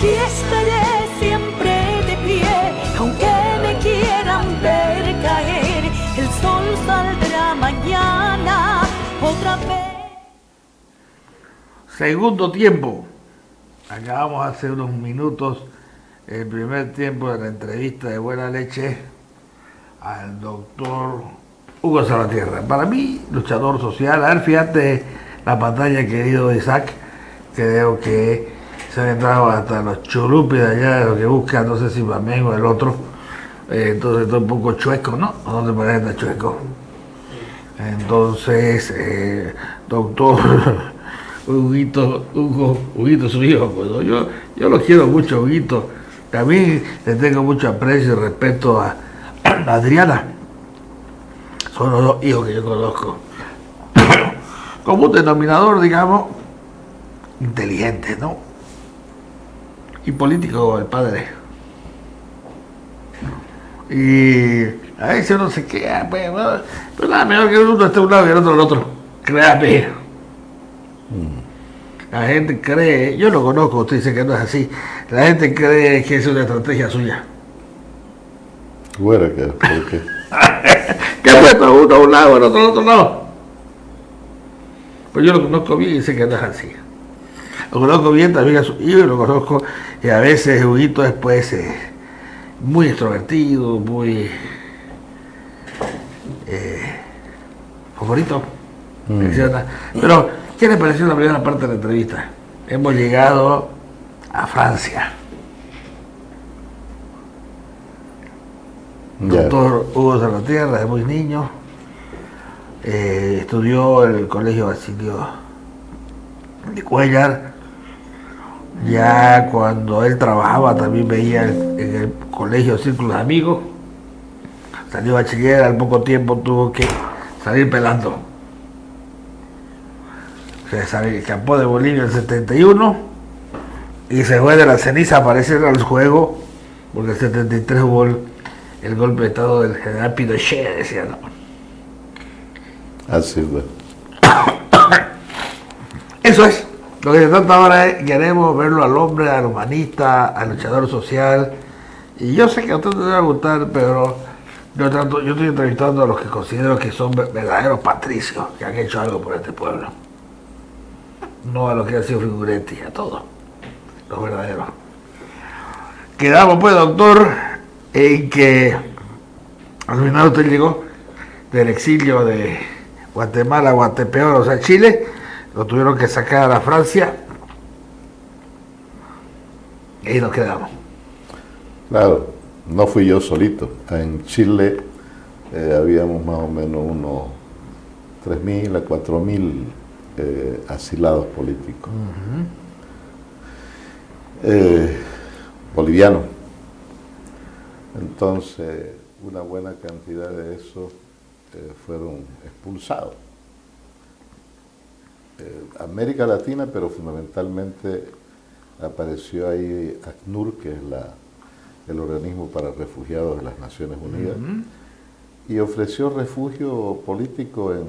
y estaré siempre de pie, aunque me quieran ver caer, el sol saldrá mañana otra vez. Segundo tiempo. Acabamos hace unos minutos el primer tiempo de la entrevista de Buena Leche al doctor Hugo Salvatierra. Para mí, luchador social. A ver, fíjate la pantalla, querido Isaac. Creo que se han entrado hasta los churupis de allá, de lo que buscan, no sé si Mamén o el otro. Entonces está un poco chueco, ¿no? ¿No te parece tan chueco? Entonces, doctor Huguito su hijo, pues, ¿no? Yo lo quiero mucho, Huguito. También le tengo mucho aprecio y respeto a Adriana. Son los dos hijos que yo conozco. Como un denominador, digamos, inteligente, ¿no? Y político, el padre. Y a veces uno se queda, pues, bueno, pero nada, mejor que uno esté a un lado y el otro al otro. Créame. La gente cree, yo lo conozco, usted dice que no es así. La gente cree que es una estrategia suya. Bueno, ¿por qué? ¿Qué ha puesto uno a un lado, el otro al otro lado? Pues yo lo conozco bien y sé que no es así. Lo conozco bien también a su hijo y lo conozco, y a veces Huguito es pues muy extrovertido, muy favorito. Pero, ¿qué le pareció la primera parte de la entrevista? Hemos llegado a Francia. Doctor Hugo Salvatierra, es muy niño. Estudió en el colegio Basilio de Cuellar. Ya cuando él trabajaba también veía en el colegio Círculos de Amigos. Salió bachiller, al poco tiempo tuvo que salir pelando. Se escapó de Bolivia en el 71 y se fue de la ceniza a aparecer al juego, porque en el 73 hubo el golpe de estado del general Pinochet, decía, ¿no? Así fue. Eso es. Lo que se trata ahora es, queremos verlo al hombre, al humanista, al luchador social. Y yo sé que a usted no le va a gustar, pero yo estoy entrevistando a los que considero que son verdaderos patricios, que han hecho algo por este pueblo. No a los que han sido figuretti, a todos, los verdaderos. Quedamos pues, doctor, en que al final usted llegó del exilio de Guatemala, Guatepeor, o sea, Chile, lo tuvieron que sacar a Francia y ahí nos quedamos. Claro, no fui yo solito. En Chile habíamos más o menos unos 3.000 a 4.000 asilados políticos. Bolivianos. Entonces, una buena cantidad de esos fueron expulsados. América Latina, pero fundamentalmente apareció ahí ACNUR, que es el organismo para refugiados de las Naciones Unidas, y ofreció refugio político en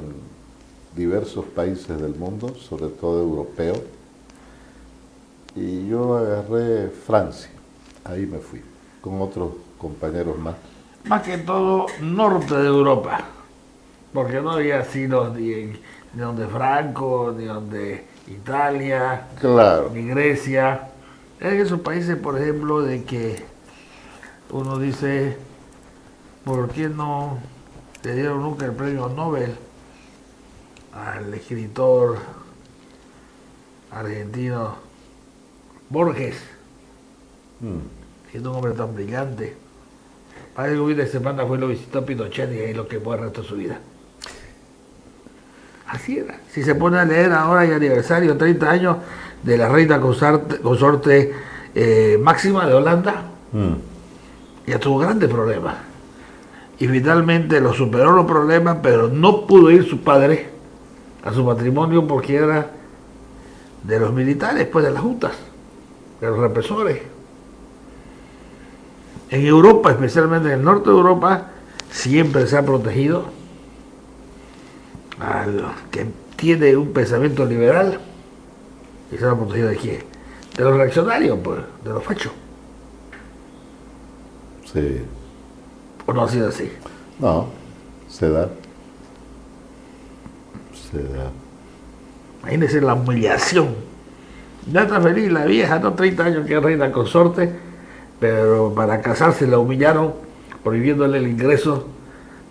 diversos países del mundo, sobre todo europeos, y yo agarré Francia, ahí me fui, con otros compañeros más. Más que todo norte de Europa, porque no había sido ni donde Franco, ni donde Italia, claro, ni Grecia. En esos países, por ejemplo, de que uno dice, ¿por qué no le dieron nunca el premio Nobel al escritor argentino Borges, siendo un hombre tan brillante? Para el gobierno de semana fue lo visitó Pinochet y ahí lo quemó el resto de su vida. Así era. Si se pone a leer ahora el aniversario, 30 años de la reina consorte Máxima de Holanda, ya tuvo grandes problemas. Y finalmente lo superó los problemas, pero no pudo ir su padre a su matrimonio porque era de los militares, pues de las juntas, de los represores. En Europa, especialmente en el norte de Europa, siempre se ha protegido al que tiene un pensamiento liberal. ¿Y se ha protegido de quién? de los reaccionarios, pues, de los fachos. Sí. ¿O no ha sido así? No, se da. Se da. Imagínense la humillación. Ya está feliz la vieja, no 30 años que es reina consorte, pero para casarse la humillaron prohibiéndole el ingreso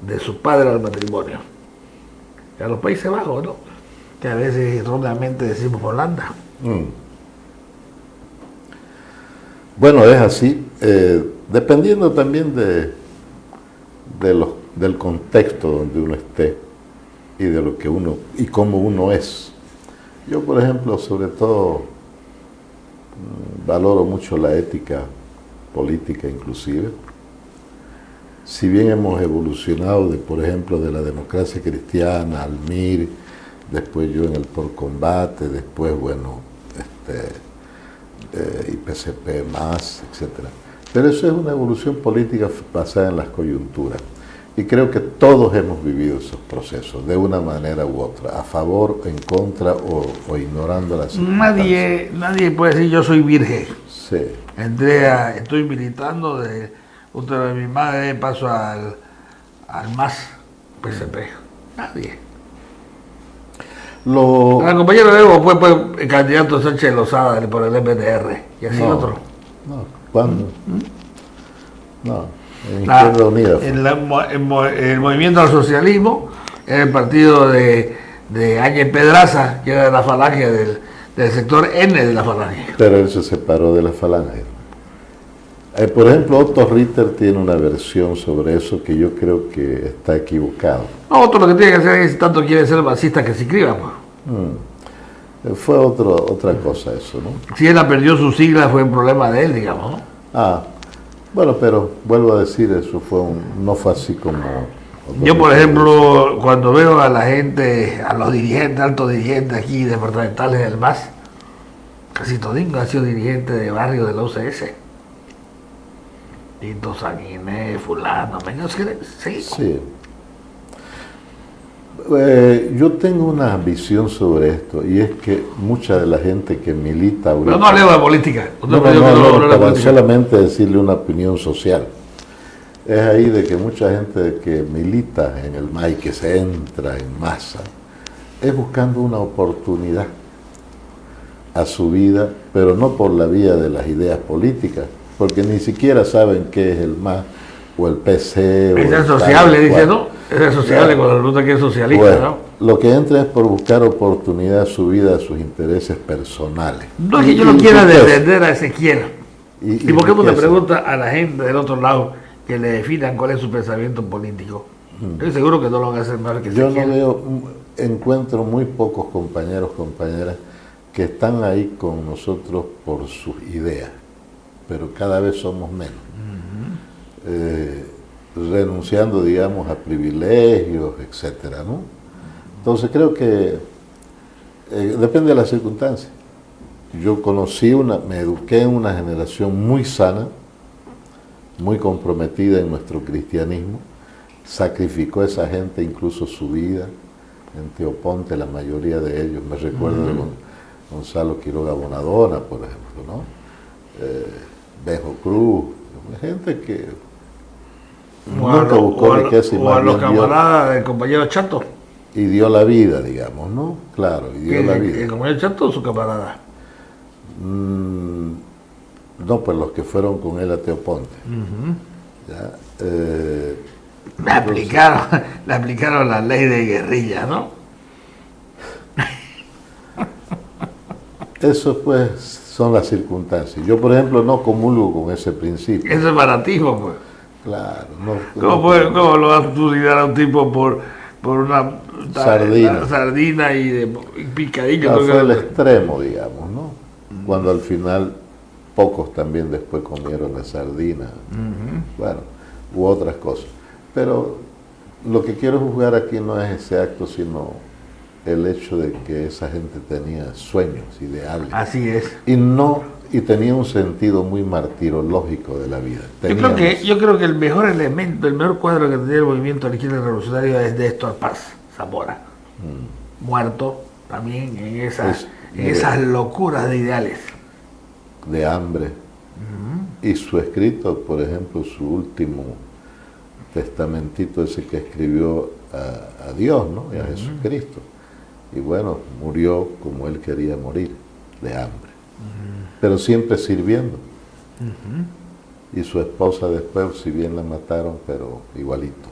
de su padre al matrimonio. A los Países Bajos, ¿no? Que a veces erróneamente decimos Holanda. Bueno, es así, dependiendo también del contexto donde uno esté y de lo que uno y cómo uno es. Yo, por ejemplo, sobre todo valoro mucho la ética política inclusive. Si bien hemos evolucionado por ejemplo, de la democracia cristiana al MIR, después yo en el Por Combate, después, bueno, IPCP más, etcétera. Pero eso es una evolución política basada en las coyunturas. Y creo que todos hemos vivido esos procesos, de una manera u otra, a favor, en contra o ignorando las circunstancias. Nadie puede decir yo soy virgen. Sí. Estoy militando de útero de mi madre, paso al MAS, PSP. Nadie. El compañero Evo fue pues, el candidato Sánchez Lozada por el MDR y así otro. No, ¿cuándo? No, en Izquierda Unida. El movimiento al socialismo era el partido de Ángel Pedraza, que era de la falange del sector N de la falange. Pero él se separó de la falange. Por ejemplo, Otto Ritter tiene una versión sobre eso que yo creo que está equivocado. No, Otto lo que tiene que hacer es tanto quiere ser marxista que se inscriba. Pues. Fue otra cosa eso, ¿no? Si él perdió su sigla fue un problema de él, digamos, ¿no? Bueno, pero vuelvo a decir, eso no fue así como... Yo, por ejemplo, cuando veo a la gente, a los dirigentes, altos dirigentes aquí departamentales del MAS, casi todingo ha sido dirigente de barrio de la UCS. Tito Sanguiné, fulano, sí. Sí. Yo tengo una visión sobre esto y es que mucha de la gente que milita ahorita... Pero no leo de política. No, solamente decirle una opinión social. Es ahí de que mucha gente que milita en el MAS y que se entra en masa es buscando una oportunidad a su vida, pero no por la vía de las ideas políticas, porque ni siquiera saben qué es el MAS o el PC. Es sociable, dice, ¿no? Es sociable cuando le pregunta que es socialista, bueno, ¿no? Lo que entra es por buscar oportunidad a su vida, a sus intereses personales. No es que yo no quiera defender a Ezequiel. ¿Y por qué no le pregunta a la gente del otro lado que le definan cuál es su pensamiento político? Estoy seguro que no lo van a hacer más que Ezequiel. Yo encuentro muy pocos compañeros, compañeras que están ahí con nosotros por sus ideas, pero cada vez somos menos. Renunciando, digamos, a privilegios, etcétera, ¿no? Entonces creo que depende de las circunstancias. Yo me eduqué en una generación muy sana, muy comprometida en nuestro cristianismo, sacrificó a esa gente incluso su vida, en Teoponte la mayoría de ellos, me recuerdo de Gonzalo Quiroga Bonadona, por ejemplo, ¿no? Benjo Cruz, gente que nunca buscó riqueza y más bien dio. O a los camaradas del compañero Chato. Y dio la vida, digamos, ¿no? Claro, y dio la vida. ¿El compañero Chato o su camarada? No, pues los que fueron con él a Teoponte. ¿Ya? Le aplicaron la ley de guerrilla, ¿no? Eso pues son las circunstancias. Yo, por ejemplo, no comulgo con ese principio. Eso es baratismo, pues. Claro. ¿Cómo lo vas a estudiar a un tipo por una sardina y picadillo? Claro, fue el extremo, digamos, ¿no? Cuando al final pocos también después comieron la sardina. Bueno, u otras cosas. Pero lo que quiero juzgar aquí no es ese acto, sino el hecho de que esa gente tenía sueños, ideales. Así es. Y tenía un sentido muy martirológico de la vida. Yo creo que el mejor elemento, el mejor cuadro que tenía el movimiento de la izquierda revolucionaria es de Héctor Paz Zamora. Muerto también en esas locuras de ideales. de hambre. Y su escrito, por ejemplo, su último testamentito ese que escribió a Dios, ¿no? Y a Jesucristo. Y bueno, murió como él quería morir, de hambre. Pero siempre sirviendo. Y su esposa después, si bien la mataron, pero igualito.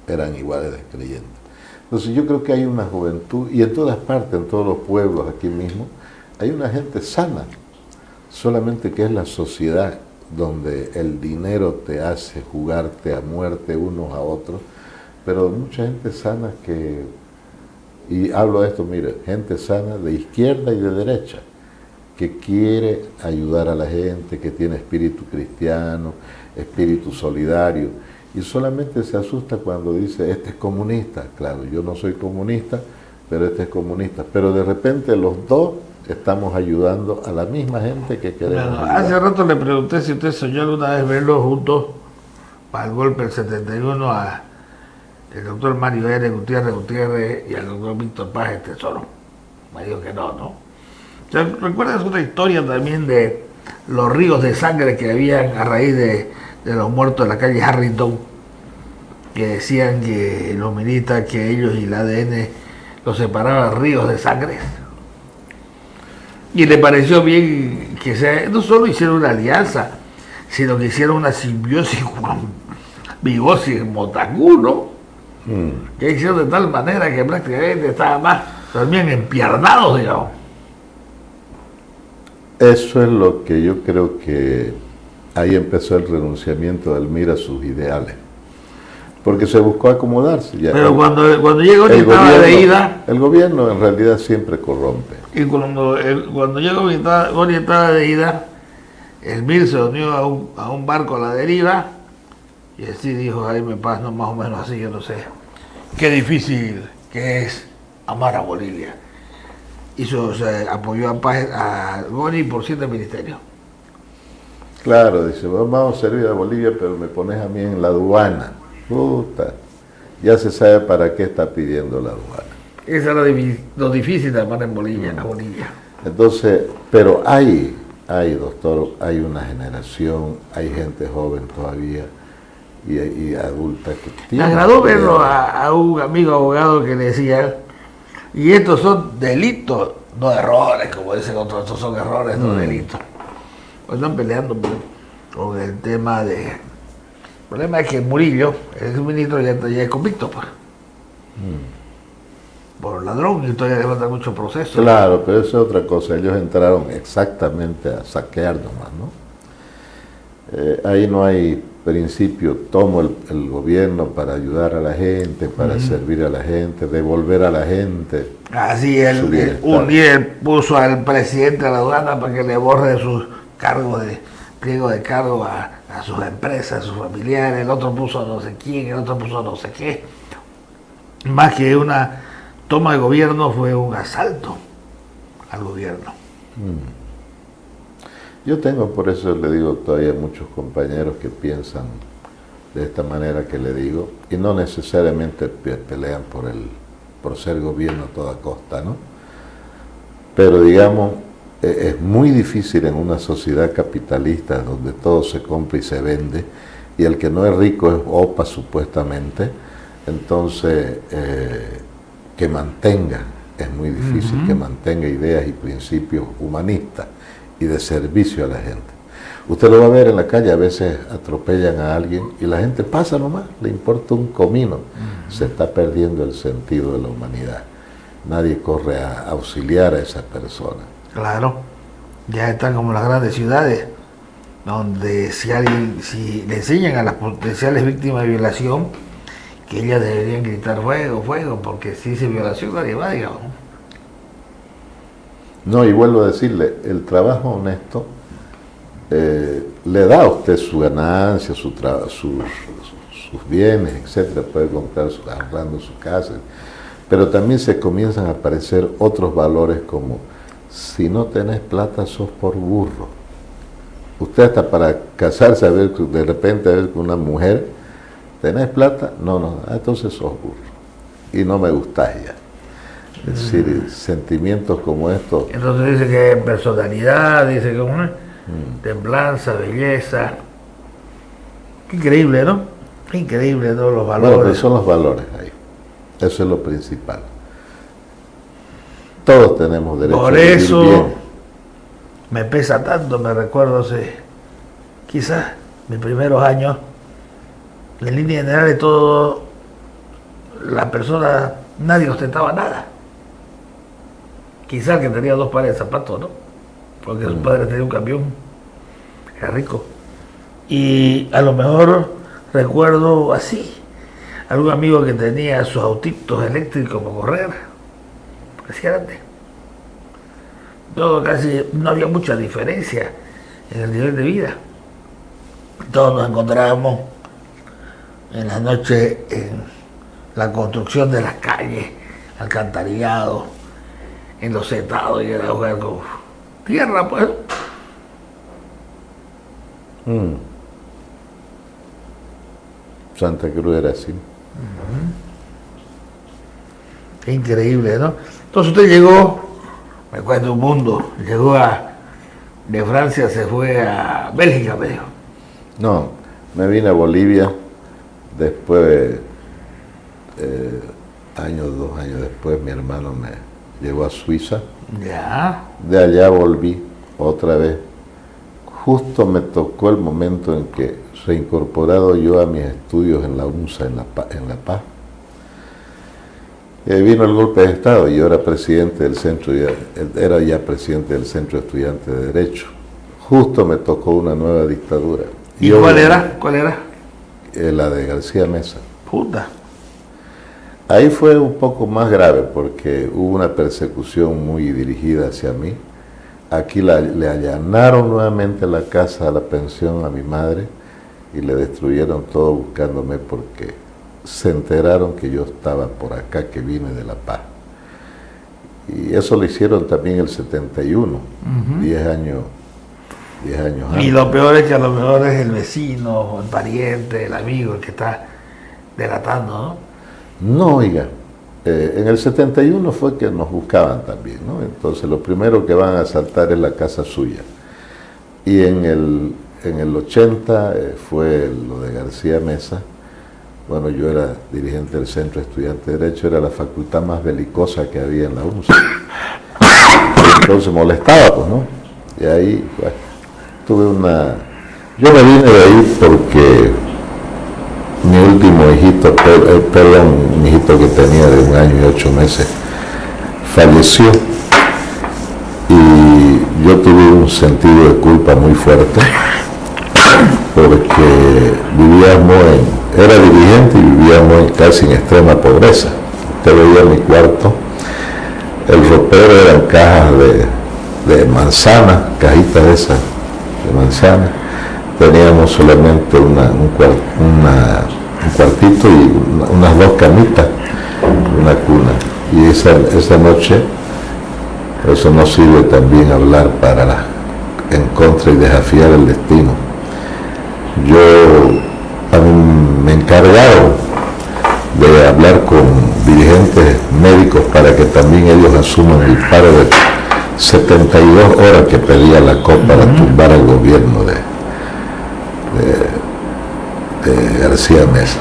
Eran iguales de creyentes. Entonces yo creo que hay una juventud, y en todas partes, en todos los pueblos aquí mismo, hay una gente sana. Solamente que es la sociedad donde el dinero te hace jugarte a muerte unos a otros, pero mucha gente sana que, y hablo de esto, mire, gente sana de izquierda y de derecha, que quiere ayudar a la gente, que tiene espíritu cristiano, espíritu solidario, y solamente se asusta cuando dice, este es comunista. Claro, yo no soy comunista, pero este es comunista. Pero de repente los dos estamos ayudando a la misma gente que queremos ayudar. Hace rato le pregunté si usted soñó alguna vez verlos juntos para el golpe del 71 a el doctor Mario R. Gutiérrez y al doctor Víctor Paz Tesoro. Me dijo que no, ¿no? ¿Recuerdas otra historia también de los ríos de sangre que habían a raíz de los muertos de la calle Harrington? Que decían que los militares, que ellos y el ADN los separaban ríos de sangre. Y le pareció bien que no solo hicieron una alianza, sino que hicieron una simbiosis con Bigosi en Motacú, ¿no? Que hicieron de tal manera que prácticamente estaban más también empiernados, digamos. Eso es lo que yo creo que ahí empezó el renunciamiento de Elmira a sus ideales. Porque se buscó acomodarse. Ya. Pero cuando llegó el estaba de ida... El gobierno en realidad siempre corrompe. Y cuando llegó Goni estaba de ida, el MIR se unió a un barco a la deriva, y así dijo Jaime Paz, no, más o menos así, yo no sé. Qué difícil que es amar a Bolivia. Apoyó a Paz, a Goni por 7 ministerios. Claro, dice, vamos a servir a Bolivia, pero me pones a mí en la aduana. Puta, ya se sabe para qué está pidiendo la aduana. Eso era lo difícil de amar en Bolivia, a Bolivia. Entonces, pero hay, doctor, hay una generación, hay gente joven todavía y adulta que tiene... Me agradó verlo a un amigo abogado que le decía, y estos son delitos, no errores, como dicen otros, estos son errores, no delitos. Pues están peleando con el tema de... El problema es que Murillo, el ministro, ya es convicto, pues. Por ladrón, y todavía le falta mucho proceso. Claro, pero eso es otra cosa. Ellos entraron exactamente a saquear nomás, ¿no? Ahí no hay principio, tomo el gobierno para ayudar a la gente, para servir a la gente, devolver a la gente. Así un líder puso al presidente de la aduana para que le borre sus cargos de pliego de cargo a sus empresas, a sus familiares, el otro puso a no sé quién, el otro puso a no sé qué. Más que una toma de gobierno, fue un asalto al gobierno. Yo tengo, por eso le digo todavía muchos compañeros que piensan de esta manera que le digo, y no necesariamente pelean por ser gobierno a toda costa, ¿no? Pero digamos, es muy difícil en una sociedad capitalista donde todo se compra y se vende, y el que no es rico es OPA supuestamente, entonces que mantenga, es muy difícil que mantenga ideas y principios humanistas y de servicio a la gente. Usted lo va a ver en la calle, a veces atropellan a alguien y la gente pasa nomás, le importa un comino. Se está perdiendo el sentido de la humanidad. Nadie corre a auxiliar a esa persona. Claro, ya están como las grandes ciudades, donde si le enseñan a las potenciales víctimas de violación que ellas deberían gritar fuego, fuego, porque si dice violación nadie va, digamos. No, y vuelvo a decirle, el trabajo honesto le da a usted su ganancia, sus bienes, etcétera, puede comprar ahorrando su casa, pero también se comienzan a aparecer otros valores como si no tenés plata sos por burro. Usted hasta para casarse, a ver, de repente a ver con una mujer, ¿tenés plata? No, entonces sos burro y no me gustás ya. Es decir, sentimientos como estos. Entonces dice que personalidad, dice que templanza, belleza. Qué increíble, ¿no? Qué increíble, ¿no? Los valores. Bueno, pues son los valores ahí. Eso es lo principal. Todos tenemos derecho Por a vivir eso bien. me pesa tanto, me recuerdo quizás mis primeros años, en línea general de todo, la persona, nadie ostentaba nada. Quizás que tenía 2 pares de zapatos, ¿no? Porque su padre tenía un camión, era rico. Y a lo mejor recuerdo así, algún amigo que tenía sus autitos eléctricos para correr, así grande. Todo casi, no había mucha diferencia en el nivel de vida. Todos nos encontrábamos en la noche en la construcción de las calles, alcantarillado, en los setados, y era jugar con tierra, pues. Santa Cruz era así. Qué increíble, ¿no? Entonces usted llegó, me cuenta un mundo, llegó de Francia, se fue a Bélgica, me dijo. No, me vine a Bolivia después, 2 años después, mi hermano me llevó a Suiza. Ya. De allá volví otra vez. Justo me tocó el momento en que, reincorporado yo a mis estudios en la UNSA, en La Paz, vino el golpe de Estado y yo era presidente del centro, era ya presidente del Centro de Estudiantes de Derecho. Justo me tocó una nueva dictadura. ¿Y cuál era? ¿Cuál era? La de García Meza. Puta. Ahí fue un poco más grave porque hubo una persecución muy dirigida hacia mí. Aquí le allanaron nuevamente la casa, la pensión a mi madre y le destruyeron todo buscándome porque se enteraron que yo estaba por acá, que vine de La Paz. Y eso lo hicieron también en el 71, 10 años antes. Y lo peor es que a lo mejor es el vecino, o el pariente, el amigo, el que está delatando, ¿no? No, oiga, en el 71 fue que nos buscaban también, ¿no? Entonces lo primero que van a asaltar es la casa suya. Y en el 80 fue lo de García Meza. Bueno, yo era dirigente del Centro de Estudiantes de Derecho, era la facultad más belicosa que había en la UNSA. Entonces molestaba, pues, ¿no? Y ahí, bueno, yo me vine de ahí porque mi último hijito, mi hijito que tenía de 1 año y 8 meses, falleció y yo tuve un sentido de culpa muy fuerte porque era dirigente y vivíamos casi en extrema pobreza. Usted veía mi cuarto, el ropero eran cajas de manzana, cajitas esas de manzana. Teníamos solamente un cuartito y unas 2 camitas, una cuna. Y esa noche, eso nos sirve también hablar en contra y desafiar el destino. A mí me encargaron de hablar con dirigentes médicos para que también ellos asuman el paro de 72 horas que pedía la COP para tumbar al gobierno de García Meza.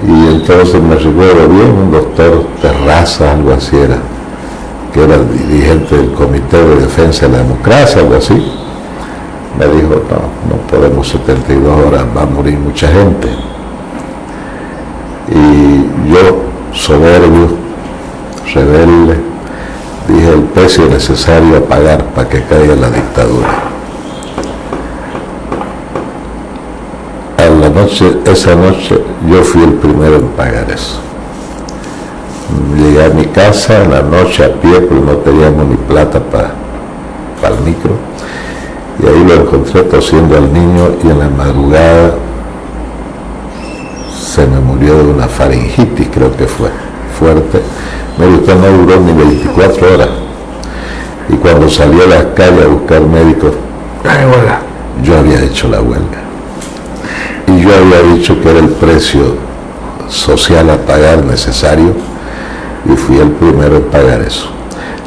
Y entonces me recuerdo bien, un doctor Terraza, algo así era, que era el dirigente del Comité de Defensa de la Democracia, algo así, me dijo, no podemos 72 horas, va a morir mucha gente. Y yo, soberbio, rebelde, dije el precio necesario a pagar para que caiga la dictadura. Esa noche yo fui el primero en pagar eso. Llegué a mi casa en la noche a pie porque no teníamos ni plata para el micro, y ahí lo encontré tosiendo al niño y en la madrugada se me murió de una faringitis, creo que fue fuerte. Mire, usted no duró ni 24 horas y cuando salí a las calles a buscar médicos, yo había hecho la huelga. Y yo había dicho que era el precio social a pagar necesario y fui el primero en pagar eso.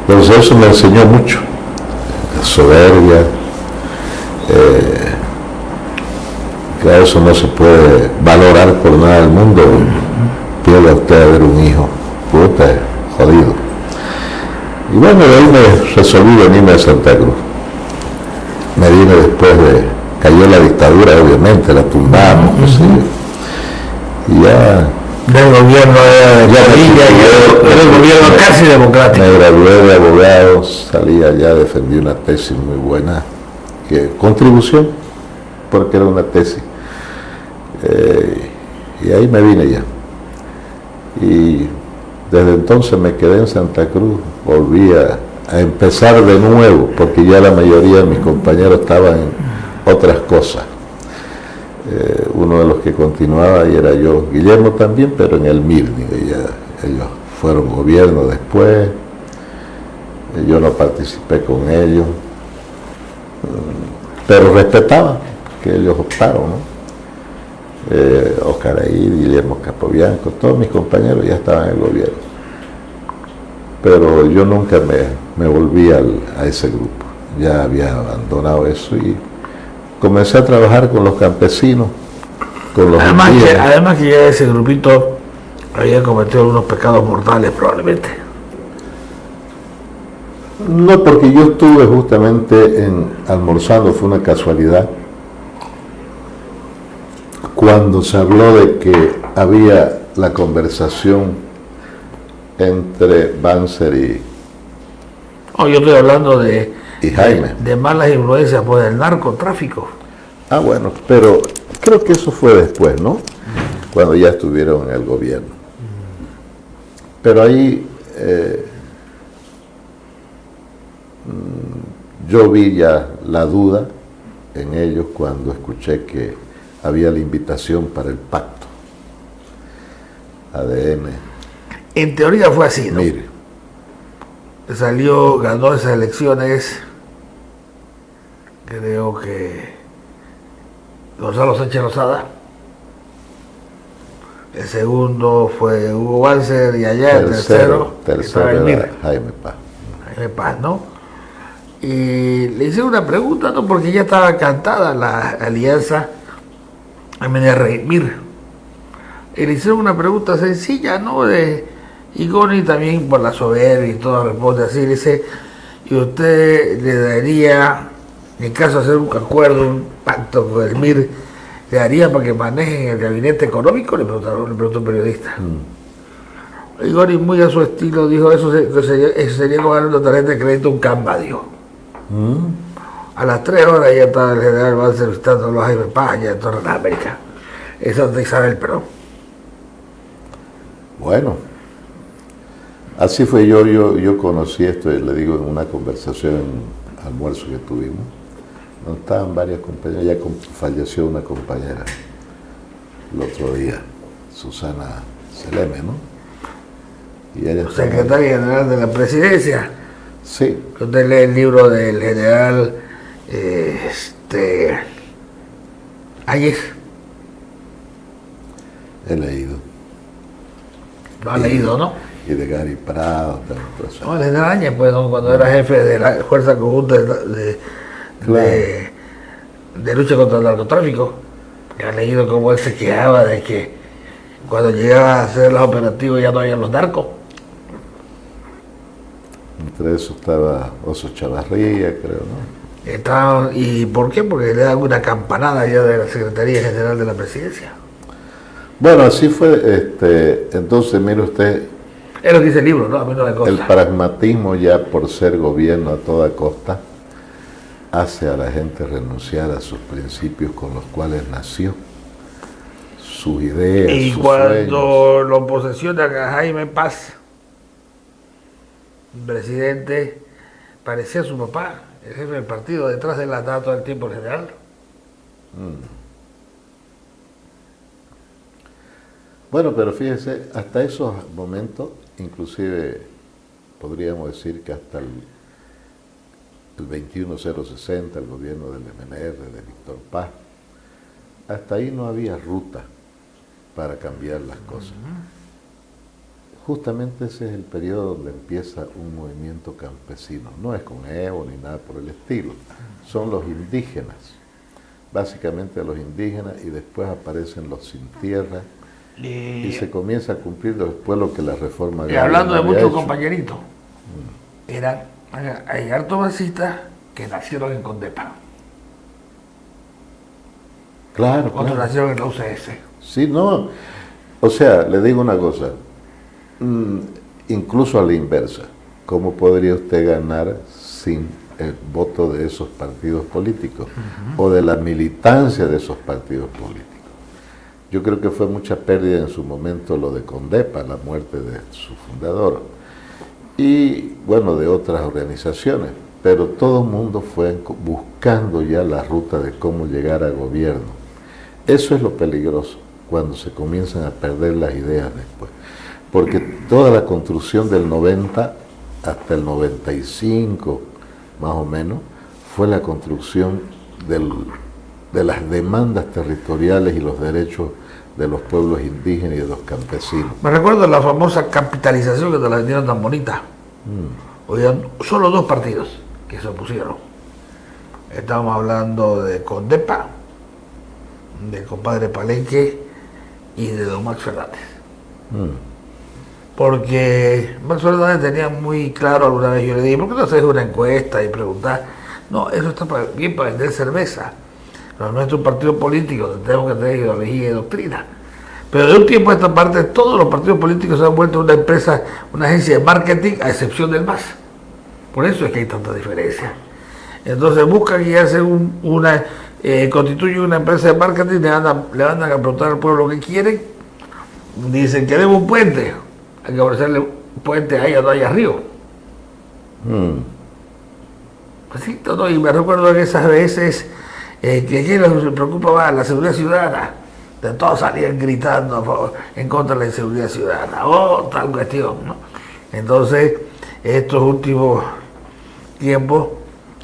Entonces eso me enseñó mucho, soberbia, que eso no se puede valorar por nada del mundo. Pierda usted a ver un hijo, puta, jodido. Y bueno, de ahí me resolví venirme a Santa Cruz. Me vine después cayó la dictadura, obviamente, la tumbamos, qué sé yo. Y ya... Del gobierno de Padilla y del gobierno casi democrático. Me gradué de abogado, salí allá, defendí una tesis muy buena, contribución, porque era una tesis. Y ahí me vine ya. Y desde entonces me quedé en Santa Cruz, volví a empezar de nuevo, porque ya la mayoría de mis compañeros estaban en otras cosas. Uno de los que continuaba y era yo, Guillermo también, pero en el MIR, ellos fueron gobierno después, yo no participé con ellos, pero respetaba que ellos optaron, ¿no? Oscar Aid, Guillermo Capobianco, todos mis compañeros ya estaban en el gobierno, pero yo nunca me volví a ese grupo, ya había abandonado eso y comencé a trabajar con los campesinos, con los además que ya ese grupito había cometido algunos pecados mortales probablemente. No, porque yo estuve justamente almorzando, fue una casualidad, cuando se habló de que había la conversación entre Banzer y yo estoy hablando de Jaime. De malas influencias por el narcotráfico. Ah, bueno, pero creo que eso fue después, ¿no? Cuando ya estuvieron en el gobierno. Pero ahí yo vi ya la duda en ellos cuando escuché que había la invitación para el pacto. ADN. En teoría fue así, ¿no? Mire. Ganó esas elecciones, creo que Gonzalo Sánchez Lozada. El segundo fue Hugo Banzer y allá el tercero era Jaime Paz. Jaime Paz, ¿no? Y le hice una pregunta, ¿no? Porque ya estaba cantada la alianza MNR-MIR. Y le hicieron una pregunta sencilla, ¿no? Y Goni también por la soberbia y todo responde así, dice, y usted le daría, en caso de hacer un acuerdo, un pacto con el MIR, ¿le daría para que manejen el gabinete económico? Le preguntó un periodista. Y Goni, muy a su estilo, dijo, eso sería como dar una tarjeta de crédito un Canva, dijo. A las 3 horas ya estaba el general Banzer visitando a los Jaime Paz allá en Torre de América. Eso es de Isabel Perón. Bueno, así fue yo conocí esto, le digo, en una conversación, en un almuerzo que tuvimos, donde estaban varias compañeras, ya falleció una compañera el otro día, Susana Seleme, ¿no? Y ella secretaria general de la presidencia. Sí. Usted lee el libro del general Áñez. He leído. Lo ha leído, ¿no? Y de Gary Prado. No, el general Áñez, pues, ¿no? Cuando era jefe de la Fuerza Conjunta de lucha contra el narcotráfico. Ha leído cómo él se quejaba de que cuando llegaba a hacer los operativos ya no había los narcos. Entre eso estaba Oso Chavarría, creo, ¿no? ¿Y por qué? Porque le dan una campanada ya de la Secretaría General de la Presidencia. Bueno, así fue, entonces, mire usted... Es lo que dice el libro, ¿no? A mí no me consta. El pragmatismo ya por ser gobierno a toda costa hace a la gente renunciar a sus principios con los cuales nació, sus ideas, y sus cuando sueños. lo posesionan a Jaime Paz, el presidente, parecía su papá, el jefe del partido, detrás de él andaba todo el tiempo el general. Bueno, pero fíjese, hasta esos momentos, inclusive podríamos decir que hasta el 21060, el gobierno del MNR, de Víctor Paz, hasta ahí no había ruta para cambiar las cosas. justamente ese es el periodo donde empieza un movimiento campesino. No es con Evo ni nada por el estilo. Son los indígenas, básicamente los indígenas, y después aparecen los sin tierra, y se comienza a cumplir después lo que la reforma Y hablando de muchos compañeritos, hay hartos masistas que nacieron en Condepa. Claro, Otros claro. nacieron en la UCS. Sí, no. O sea, le digo una cosa, incluso a la inversa, ¿cómo podría usted ganar sin el voto de esos partidos políticos o de la militancia de esos partidos políticos? Yo creo que fue mucha pérdida en su momento lo de Condepa, la muerte de su fundador, y bueno, de otras organizaciones, pero todo el mundo fue buscando ya la ruta de cómo llegar al gobierno. Eso es lo peligroso, cuando se comienzan a perder las ideas después, porque toda la construcción del 90 hasta el 95, más o menos, fue la construcción de las demandas territoriales y los derechos de los pueblos indígenas y de los campesinos. Me recuerdo la famosa capitalización que te la vendieron tan bonita. Habían solo dos partidos que se opusieron. Estábamos hablando de Condepa, del compadre Palenque y de don Max Fernández. Porque Max Fernández tenía muy claro, alguna vez yo le dije, ¿por qué no haces una encuesta y preguntar? No, eso está bien para vender cerveza. Pero no es un partido político, tenemos que tener ideología y doctrina. Pero de un tiempo a esta parte, todos los partidos políticos se han vuelto una empresa, una agencia de marketing, a excepción del MAS. Por eso es que hay tanta diferencia. Entonces buscan y hacen constituyen una empresa de marketing, le van a preguntar al pueblo lo que quieren. Dicen, queremos un puente. Hay que ofrecerle un puente ahí o no haya río. Pues sí, todo. Y me recuerdo que esas veces que les preocupa más la seguridad ciudadana. De todos salían gritando en contra de la inseguridad ciudadana. Tal cuestión, ¿no? Entonces, estos últimos tiempos,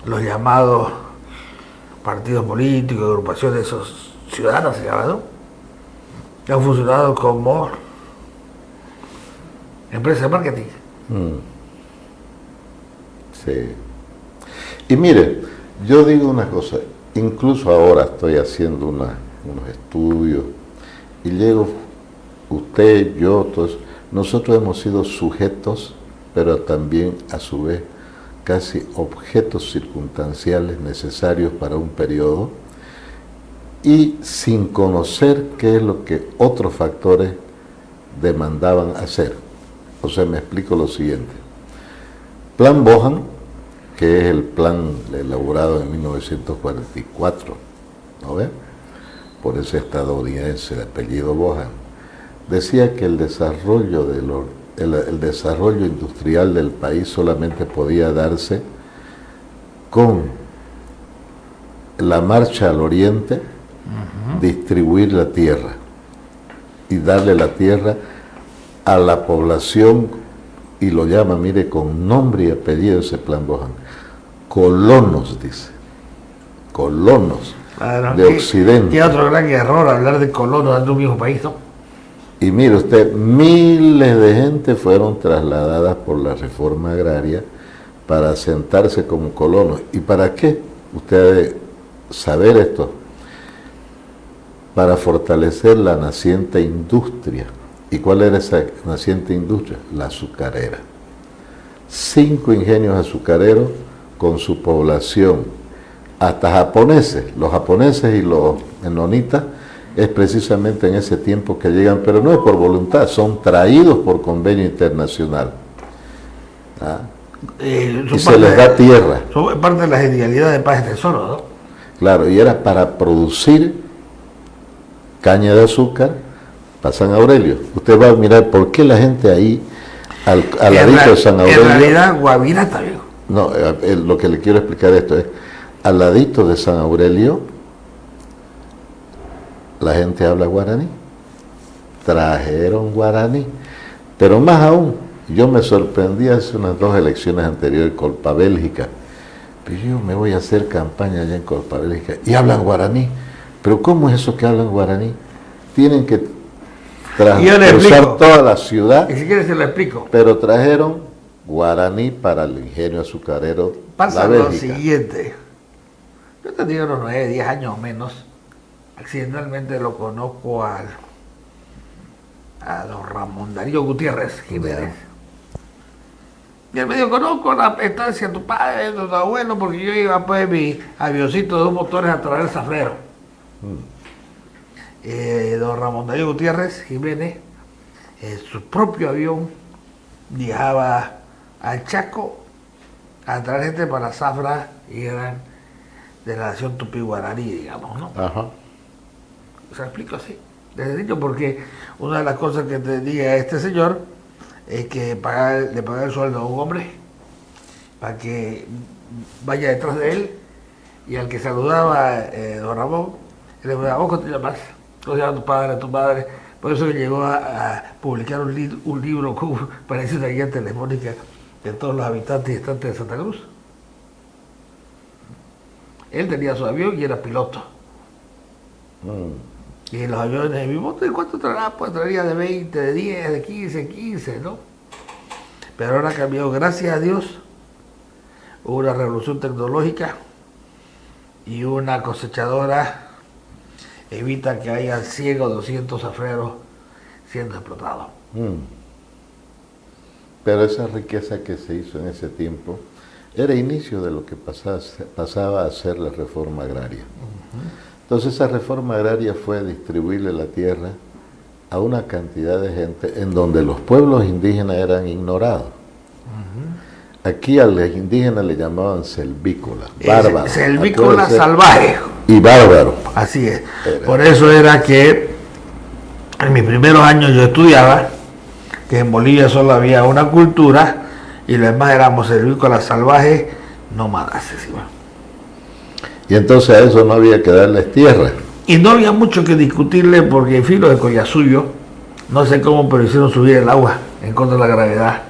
los llamados partidos políticos, agrupaciones ciudadanas se llaman, ¿no? Que han funcionado como empresas de marketing. Sí. Y mire, yo digo una cosa, incluso ahora estoy haciendo unos estudios y llego, usted, yo, todos, nosotros hemos sido sujetos, pero también a su vez casi objetos circunstanciales necesarios para un periodo y sin conocer qué es lo que otros factores demandaban hacer. O sea, me explico lo siguiente. Plan Bohan, que es el plan elaborado en 1944, ¿no ve? Por ese estadounidense de apellido Bohan, decía que el desarrollo industrial del país solamente podía darse con la marcha al oriente, distribuir la tierra y darle la tierra a la población, y lo llama, mire, con nombre y apellido ese plan Bohan, colonos, dice, colonos de Occidente. Qué otro gran error hablar de colonos de un mismo país, ¿no? Y mire usted, miles de gente fueron trasladadas por la reforma agraria para asentarse como colonos. ¿Y para qué? Usted debe saber esto. Para fortalecer la naciente industria. ¿Y cuál era esa naciente industria? La azucarera. 5 ingenios azucareros con su población, hasta japoneses. Los japoneses y los menonitas es precisamente en ese tiempo que llegan, pero no es por voluntad, son traídos por convenio internacional. Y se les da tierra. Son parte de la genialidad de Paz Tesoro, ¿no? Claro, y era para producir caña de azúcar para San Aurelio. Usted va a mirar por qué la gente ahí, al ladito de San Aurelio. En realidad, Guavirá también. No, lo que le quiero explicar esto es, al ladito de San Aurelio, la gente habla guaraní. Trajeron guaraní. Pero más aún, yo me sorprendí hace unas 2 elecciones anteriores, Colpa Bélgica. Pero yo me voy a hacer campaña allá en Colpa Bélgica y hablan guaraní. Pero ¿cómo es eso que hablan guaraní? Tienen que tras Y yo le cruzar explico. toda la ciudad, Y si quieres se lo explico. pero trajeron guaraní para el ingenio azucarero Pasa La lo Bélgica. siguiente. Yo tenía unos 9, 10 años o menos. Accidentalmente lo conozco a don Ramón Darío Gutiérrez Jiménez. Y él me dijo, conozco la estancia de tu padre, de tu abuelo, porque yo iba pues mi avioncito de 2 motores a traer el zafrero. Don Ramón Darío Gutiérrez Jiménez, en su propio avión, viajaba al Chaco a traer gente para la zafra y eran de la nación tupí-guaraní, digamos, ¿no? Ajá. Se lo explico así, desde niño, porque una de las cosas que te diga este señor es que le pagaba el sueldo a un hombre para que vaya detrás de él, y al que saludaba don Ramón, él le preguntaba, ¿vos cómo te llamas? ¿Cómo se llama tu padre, tu madre? Por eso que llegó a publicar un libro como parece una guía telefónica de todos los habitantes y estantes de Santa Cruz. Él tenía su avión y era piloto. Y en los aviones de mi moto, ¿cuánto traerá? Pues traería de 20, de 10, de 15, ¿no? Pero ahora cambió, gracias a Dios, hubo una revolución tecnológica y una cosechadora evita que haya 100 o 200 zafreros siendo explotados. Pero esa riqueza que se hizo en ese tiempo era inicio de lo que pasaba a ser la reforma agraria. Entonces esa reforma agraria fue distribuirle la tierra a una cantidad de gente en donde los pueblos indígenas eran ignorados. Aquí a los indígenas le llamaban selvícolas, bárbaros. Selvícolas salvajes. Y bárbaros. Así es. Por eso era que en mis primeros años yo estudiaba que en Bolivia solo había una cultura y los demás éramos selvícolas salvajes nómadas. Y entonces a eso no había que darles tierra. Y no había mucho que discutirle porque en filo de Collasuyo, no sé cómo, pero hicieron subir el agua en contra de la gravedad.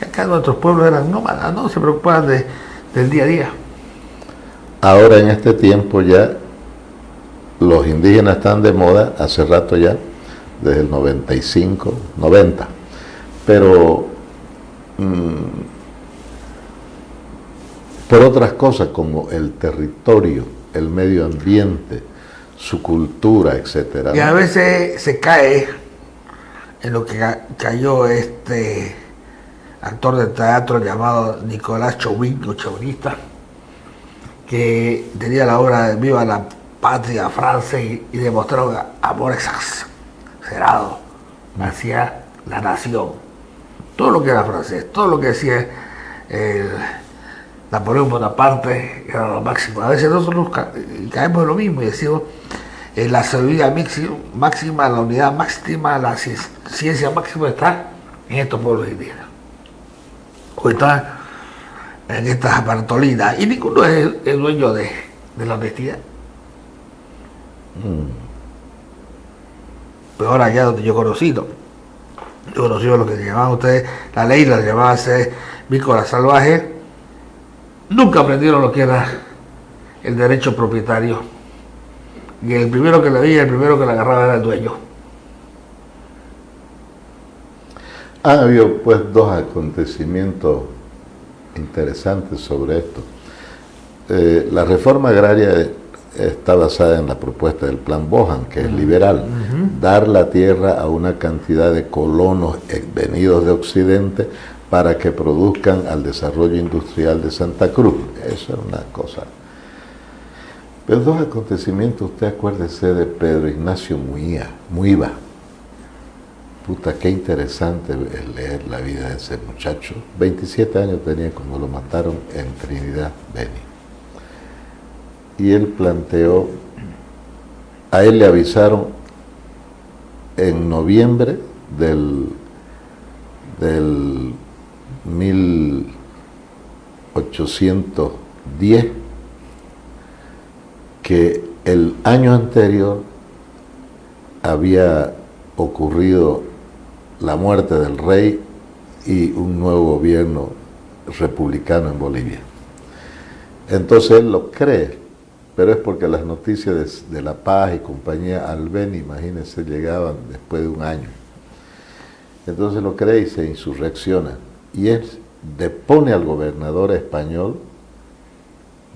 Y acá nuestros pueblos eran nómadas, no se preocupaban del día a día. Ahora en este tiempo ya los indígenas están de moda, hace rato ya, desde el 95, 90. Pero por otras cosas como el territorio, el medio ambiente, su cultura, etcétera. Y a veces se cae en lo que cayó este actor de teatro llamado Nicolás Chauvin, o chauvinista, que tenía la obra de Viva la Patria Francia y demostró amor exagerado hacia la nación. Todo lo que era francés, todo lo que decía Napoleón Bonaparte era lo máximo. A veces nosotros caemos en lo mismo y decimos la sabiduría máxima, la unidad máxima, la ciencia máxima está en estos pueblos indígenas. O está en estas bartolinas. Y ninguno es el dueño de la honestidad. Peor allá donde yo conocí, ¿no? Yo conocí lo que llamaban ustedes, la ley la llamaba vícola salvaje. Nunca aprendieron lo que era el derecho propietario. Y el primero que le veía, el primero que le agarraba era el dueño. Ha habido pues dos acontecimientos interesantes sobre esto. La reforma agraria está basada en la propuesta del Plan Bohan, que es liberal, dar la tierra a una cantidad de colonos venidos de Occidente para que produzcan al desarrollo industrial de Santa Cruz. Eso es una cosa. Pero dos acontecimientos, usted acuérdese de Pedro Ignacio Muiva. Puta, qué interesante es leer la vida de ese muchacho. 27 años tenía cuando lo mataron en Trinidad, Beni. Y él planteó, a él le avisaron en noviembre del 1810 que el año anterior había ocurrido la muerte del rey y un nuevo gobierno republicano en Bolivia. Entonces él lo cree pero es porque las noticias de La Paz y compañía al Beni, imagínense, llegaban después de un año. Entonces lo cree y se insurrecciona. Y él depone al gobernador español,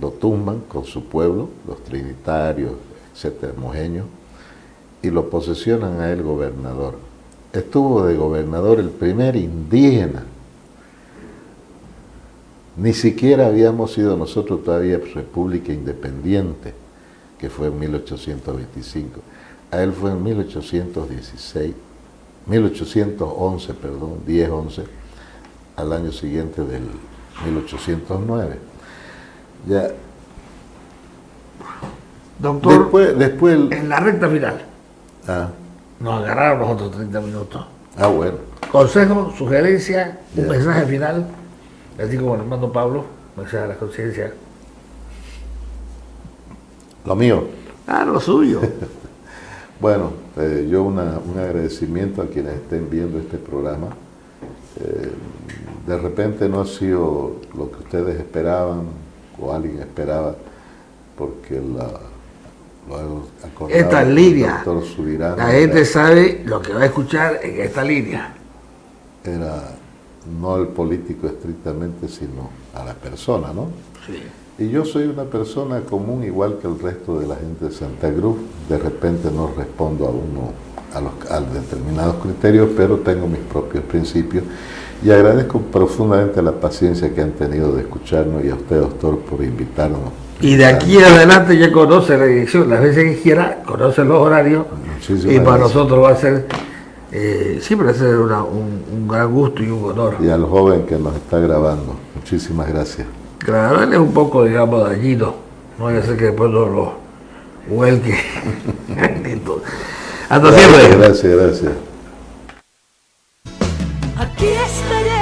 lo tumban con su pueblo, los trinitarios, etcétera, mojeños, y lo posesionan a él gobernador. Estuvo de gobernador el primer indígena. Ni siquiera habíamos sido nosotros todavía república independiente, que fue en 1825. A él fue en 1811, perdón, 10-11, al año siguiente del 1809. Ya. Doctor, después en la recta final, ah, nos agarraron los otros 30 minutos. bueno. Consejo, sugerencia, un Ya. mensaje final, así como el hermano Pablo, mensaje a la conciencia. Lo mío. Lo suyo. Bueno, yo un agradecimiento a quienes estén viendo este programa. De repente no ha sido lo que ustedes esperaban o alguien esperaba, porque lo he acordado Esta con el línea, doctor Subirán. la gente sabe lo que va a escuchar en esta línea. Era no al político estrictamente, sino a la persona, ¿no? Sí. Y yo soy una persona común, igual que el resto de la gente de Santa Cruz. De repente no respondo a determinados criterios, pero tengo mis propios principios. Y agradezco profundamente la paciencia que han tenido de escucharnos, y a usted, doctor, por invitarnos. Y de aquí en adelante ya conoce la dirección, las veces que quiera, conoce los horarios. Muchísimas Y para gracias. nosotros va a ser, siempre va a ser un gran gusto y un honor. Y al joven que nos está grabando, muchísimas gracias. Claro, él es un poco, digamos, dañino. No vaya a ser que después no lo vuelque. Hasta siempre. Gracias. Aquí estaré